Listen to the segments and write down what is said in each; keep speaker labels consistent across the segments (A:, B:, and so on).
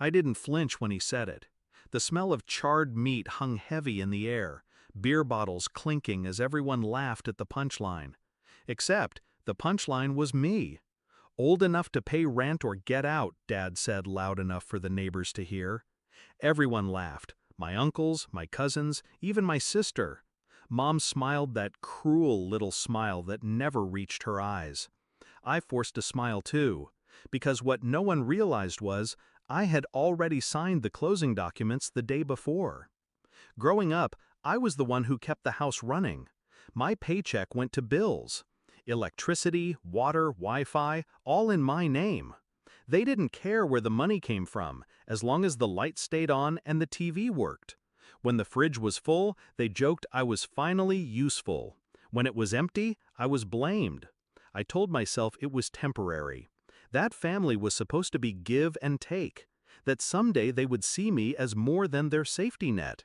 A: I didn't flinch when he said it. The smell of charred meat hung heavy in the air, beer bottles clinking as everyone laughed at the punchline. Except, the punchline was me. Old enough to pay rent or get out, Dad said loud enough for the neighbors to hear. Everyone laughed. My uncles, my cousins, even my sister. Mom smiled that cruel little smile that never reached her eyes. I forced a smile too, because what no one realized was I had already signed the closing documents the day before. Growing up, I was the one who kept the house running. My paycheck went to bills. Electricity, water, Wi-Fi, all in my name. They didn't care where the money came from, as long as the lights stayed on and the TV worked. When the fridge was full, they joked I was finally useful. When it was empty, I was blamed. I told myself it was temporary. That family was supposed to be give and take, that someday they would see me as more than their safety net.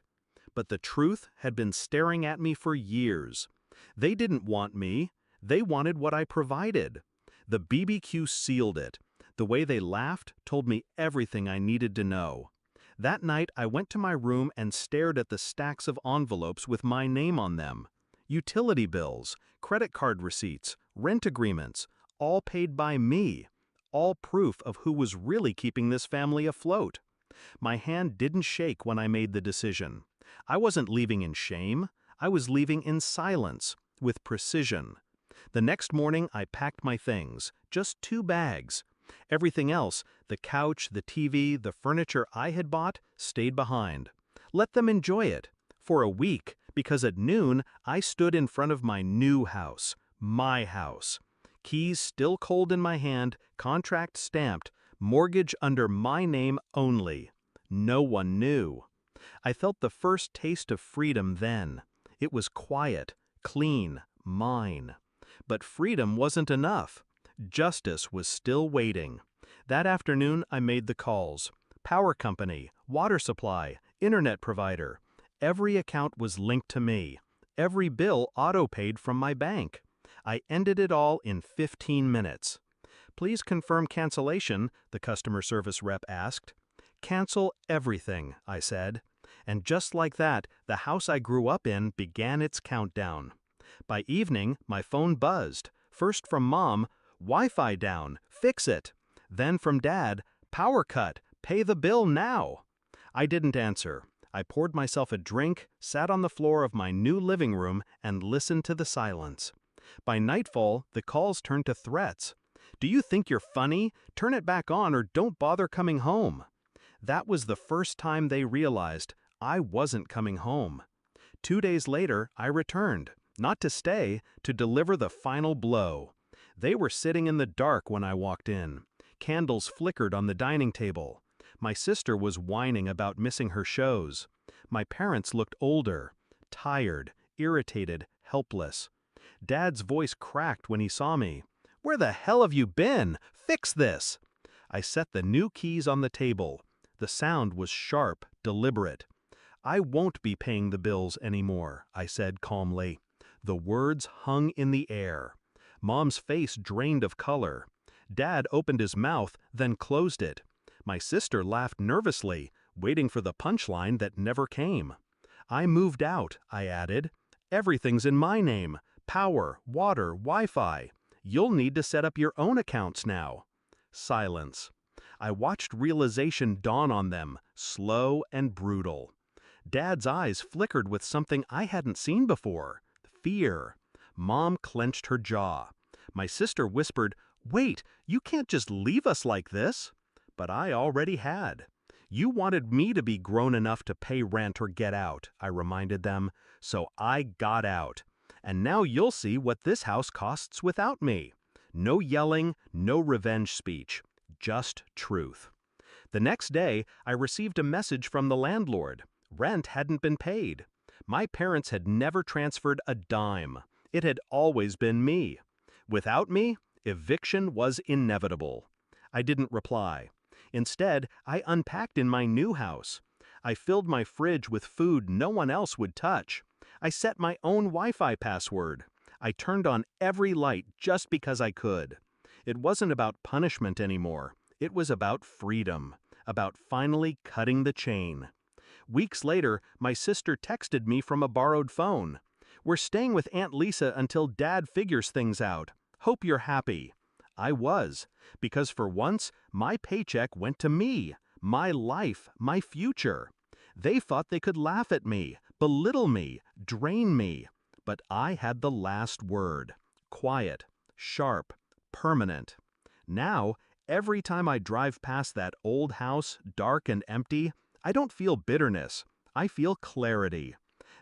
A: But the truth had been staring at me for years. They didn't want me. They wanted what I provided. The BBQ sealed it. The way they laughed told me everything I needed to know. That night, I went to my room and stared at the stacks of envelopes with my name on them. Utility bills, credit card receipts, rent agreements, all paid by me. All proof of who was really keeping this family afloat. My hand didn't shake when I made the decision. I wasn't leaving in shame. I was leaving in silence, with precision. The next morning, I packed my things, just 2 bags. Everything else, the couch, the TV, the furniture I had bought, stayed behind. Let them enjoy it. For a week, because at noon, I stood in front of my new house. My house. Keys still cold in my hand, contract stamped, mortgage under my name only. No one knew. I felt the first taste of freedom then. It was quiet, clean, mine. But freedom wasn't enough. Justice was still waiting. That afternoon, I made the calls. Power company, water supply, internet provider. Every account was linked to me. Every bill auto-paid from my bank. I ended it all in 15 minutes. Please confirm cancellation, the customer service rep asked. Cancel everything, I said. And just like that, the house I grew up in began its countdown. By evening, my phone buzzed. First from Mom, Wi-Fi down, fix it. Then from Dad, power cut, pay the bill now. I didn't answer. I poured myself a drink, sat on the floor of my new living room, and listened to the silence. By nightfall, the calls turned to threats. Do you think you're funny? Turn it back on or don't bother coming home. That was the first time they realized I wasn't coming home. 2 days later, I returned, not to stay, to deliver the final blow. They were sitting in the dark when I walked in. Candles flickered on the dining table. My sister was whining about missing her shows. My parents looked older, tired, irritated, helpless. Dad's voice cracked when he saw me. Where the hell have you been? Fix this! I set the new keys on the table. The sound was sharp, deliberate. I won't be paying the bills anymore, I said calmly. The words hung in the air. Mom's face drained of color. Dad opened his mouth, then closed it. My sister laughed nervously, waiting for the punchline that never came. I moved out, I added. Everything's in my name. Power, water, Wi-Fi. You'll need to set up your own accounts now. Silence. I watched realization dawn on them, slow and brutal. Dad's eyes flickered with something I hadn't seen before. Fear. Mom clenched her jaw. My sister whispered, "Wait, you can't just leave us like this." But I already had. You wanted me to be grown enough to pay rent or get out, I reminded them, so I got out. And now you'll see what this house costs without me. No yelling, no revenge speech, just truth. The next day, I received a message from the landlord. Rent hadn't been paid. My parents had never transferred a dime. It had always been me. Without me, eviction was inevitable. I didn't reply. Instead, I unpacked in my new house. I filled my fridge with food no one else would touch. I set my own Wi-Fi password. I turned on every light just because I could. It wasn't about punishment anymore. It was about freedom.
B: about finally cutting the chain. Weeks later, my sister texted me from a borrowed phone. "We're staying with Aunt Lisa until Dad figures things out. Hope you're happy." I was, because for once, my paycheck went to me, my life, my future. They thought they could laugh at me, belittle me, drain me. But I had the last word. Quiet, sharp, permanent. Now, every time I drive past that old house, dark and empty, I don't feel bitterness. I feel clarity.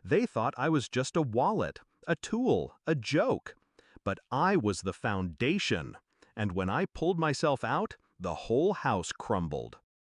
B: They thought I was just a wallet, a tool, a joke. But I was the foundation. And when I pulled myself out, the whole house crumbled.